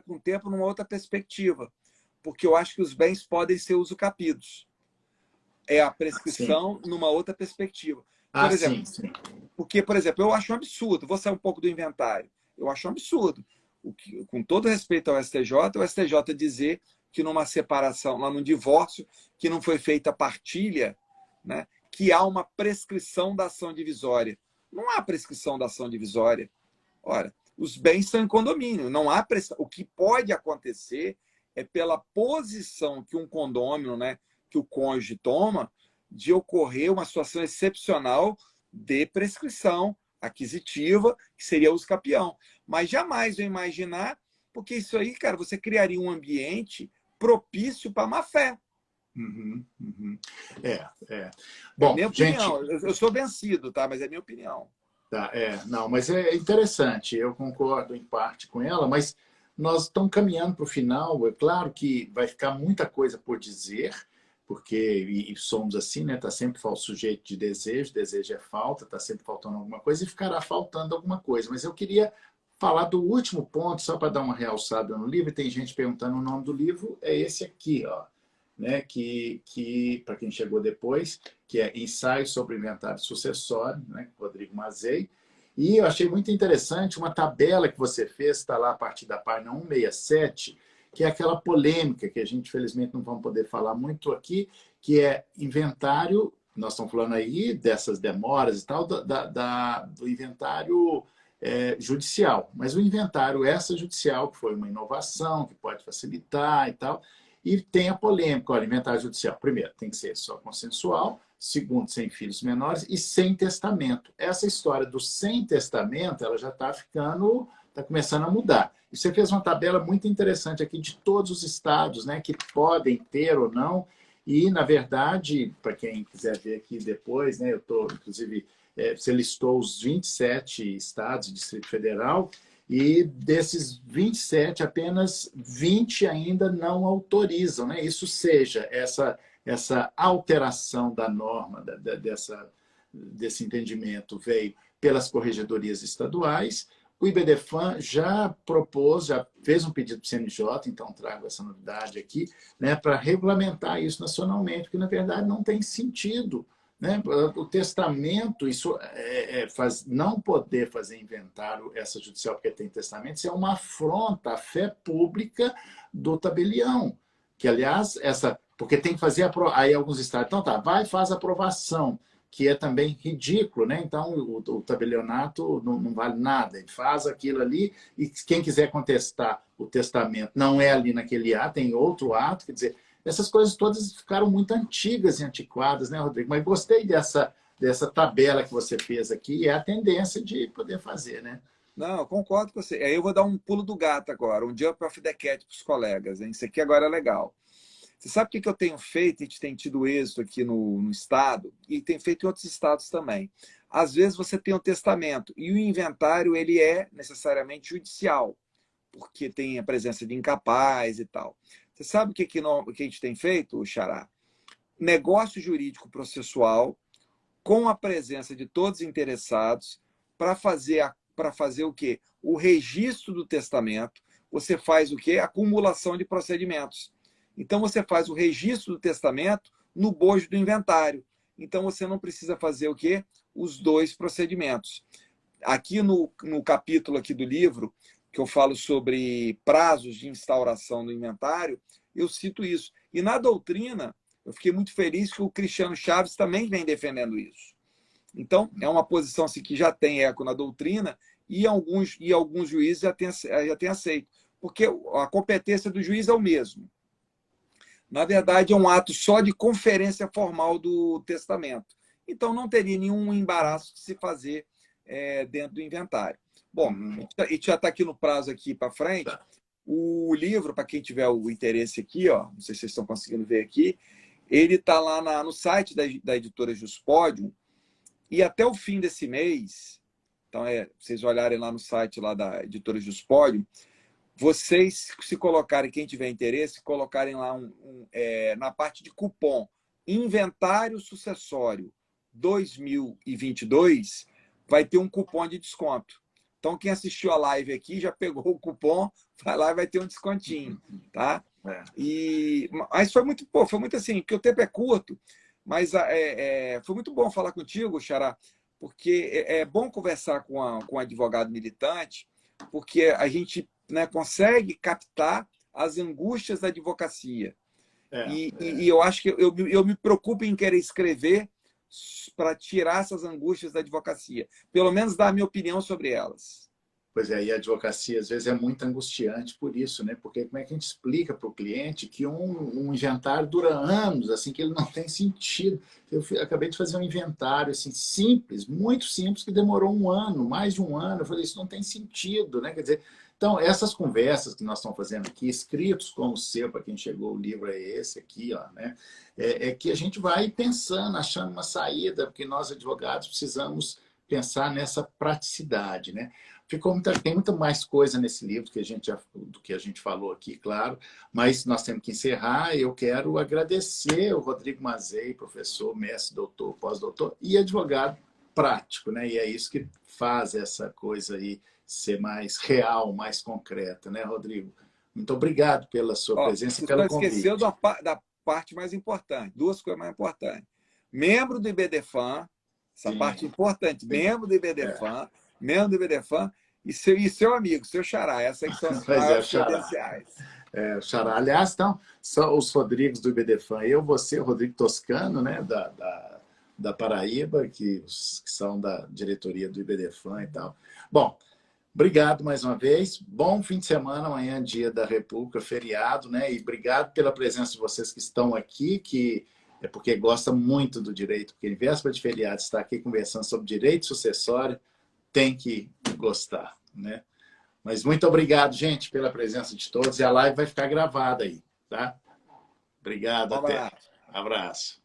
com o tempo, numa outra perspectiva, porque eu acho que os bens podem ser usucapidos. É a sim. prescrição numa outra perspectiva. Por Ah, exemplo, sim, sim. porque, por exemplo, eu acho um absurdo, vou sair um pouco do inventário, eu acho um absurdo, com todo respeito ao STJ, o STJ dizer que numa separação, lá num divórcio, que não foi feita a partilha, né, que há uma prescrição da ação divisória. Não há prescrição da ação divisória. Ora, os bens estão em condomínio, não há prescrição. O que pode acontecer é pela posição que um condômino, né, que o cônjuge toma, de ocorrer uma situação excepcional de prescrição aquisitiva, que seria uso capião. Mas jamais eu imaginar, porque isso aí, cara, você criaria um ambiente propício para má fé. Uhum, uhum. É, é. É Bom, minha gente, opinião. Eu sou vencido, tá? Mas é minha opinião. tá, não, mas é interessante, eu concordo em parte com ela, mas nós estamos caminhando para o final. É claro que vai ficar muita coisa por dizer, porque e somos assim, né? Está sempre sujeito de desejo é falta, está sempre faltando alguma coisa e ficará faltando alguma coisa. Mas eu queria falar do último ponto, só para dar uma realçada no livro. Tem gente perguntando o nome do livro, é esse aqui, ó, né? Que para quem chegou depois, que é Ensaio sobre o Inventário Sucessório, né? Rodrigo Mazei. E eu achei muito interessante uma tabela que você fez, está lá a partir da página 167, que é aquela polêmica que a gente, felizmente, não vamos poder falar muito aqui, que é inventário, nós estamos falando aí dessas demoras e tal, do inventário judicial. Mas o inventário extrajudicial, que foi uma inovação, que pode facilitar e tal, e tem a polêmica, olha, inventário judicial. Primeiro, tem que ser só consensual. Segundo, sem filhos menores e sem testamento. Essa história do sem testamento, ela já está começando a mudar. E você fez uma tabela muito interessante aqui de todos os estados, né, que podem ter ou não. E, na verdade, para quem quiser ver aqui depois, né, eu estou, inclusive, você listou os 27 estados e Distrito Federal, e desses 27, apenas 20 ainda não autorizam, né? Isso seja, essa alteração da norma, desse entendimento, veio pelas corregedorias estaduais. O IBDFAN já propôs, já fez um pedido para o CNJ, então trago essa novidade aqui, né, para regulamentar isso nacionalmente, porque, na verdade, não tem sentido, né? O testamento, isso faz, não poder fazer inventário extrajudicial porque tem testamento, isso é uma afronta à fé pública do tabelião. Que, aliás, porque tem que fazer aí alguns estados, então tá, vai e faz aprovação, que é também ridículo, né? Então o tabelionato não vale nada, ele faz aquilo ali e quem quiser contestar o testamento não é ali naquele ato, tem outro ato, quer dizer, essas coisas todas ficaram muito antigas e antiquadas, né, Rodrigo? Mas gostei dessa tabela que você fez aqui, e é a tendência de poder fazer, né? Não, eu concordo com você. Aí eu vou dar um pulo do gato agora, um jump off the cat para os colegas, hein? Isso aqui agora é legal. Você sabe o que eu tenho feito? A gente tem tido êxito aqui no estado e tem feito em outros estados também. Às vezes você tem um testamento e o inventário ele é necessariamente judicial, porque tem a presença de incapaz e tal. Você sabe o que a gente tem feito, Xará? Negócio jurídico processual com a presença de todos os interessados para fazer o quê? O registro do testamento. Você faz o quê? Acumulação de procedimentos. Então, você faz o registro do testamento no bojo do inventário. Então, você não precisa fazer o quê? Os dois procedimentos. Aqui no capítulo aqui do livro, que eu falo sobre prazos de instauração do inventário, eu cito isso. E na doutrina, eu fiquei muito feliz que o Cristiano Chaves também vem defendendo isso. Então, é uma posição assim, que já tem eco na doutrina e alguns juízes já têm aceito. Porque a competência do juiz é o mesmo. Na verdade, é um ato só de conferência formal do testamento. Então, não teria nenhum embaraço de se fazer dentro do inventário. Bom, a gente já está aqui no prazo aqui para frente. Tá. O livro, para quem tiver o interesse aqui, ó, não sei se vocês estão conseguindo ver aqui, ele está lá no site da editora Juspodium, e até o fim desse mês, então vocês olharem lá no site lá da editora Juspodium, vocês, se colocarem, quem tiver interesse, colocarem lá na parte de cupom Inventário Sucessório 2022, vai ter um cupom de desconto. Então, quem assistiu a live aqui já pegou o cupom, vai lá e vai ter um descontinho, tá? Mas foi muito, pô, foi muito assim, porque o tempo é curto, mas foi muito bom falar contigo, Xará, porque é bom conversar com um advogado militante, porque a gente, né, consegue captar as angústias da advocacia. E eu acho que eu me preocupo em querer escrever para tirar essas angústias da advocacia. Pelo menos dar a minha opinião sobre elas. Pois é, e a advocacia às vezes é muito angustiante por isso, né? Porque como é que a gente explica para o cliente que um inventário dura anos, assim, que ele não tem sentido? Eu acabei de fazer um inventário assim, simples, muito simples, que demorou um ano, mais de um ano. Eu falei, isso não tem sentido, né? Quer dizer, então, essas conversas que nós estamos fazendo aqui, escritos como o seu, para quem chegou, o livro é esse aqui, ó, né? É que a gente vai pensando, achando uma saída, porque nós, advogados, precisamos pensar nessa praticidade, né? Tem muita mais coisa nesse livro do que a gente falou aqui, claro, mas nós temos que encerrar. Eu quero agradecer o Rodrigo Mazei, professor, mestre, doutor, pós-doutor e advogado prático, né? E é isso que faz essa coisa aí ser mais real, mais concreta, né, Rodrigo? Muito obrigado pela sua presença e pelo convite. Você esqueceu da parte mais importante, duas coisas mais importantes. Membro do IBDFAN, essa parte importante, membro do IBDFAN, membro do IBDFAN e seu amigo, seu Xará. Essas são as maiores credenciais. O Xará. Aliás, então, são os Rodrigos do IBDFAN. Eu, você, o Rodrigo Toscano, né, da Paraíba, que são da diretoria do IBDFAN e tal. Bom, obrigado mais uma vez. Bom fim de semana. Amanhã, dia da República, feriado, né? E obrigado pela presença de vocês que estão aqui, que é porque gosta muito do direito, porque em véspera de feriado está aqui conversando sobre direito sucessório, tem que gostar, né? Mas muito obrigado, gente, pela presença de todos. E a live vai ficar gravada aí, tá? Obrigado, até. Abraço.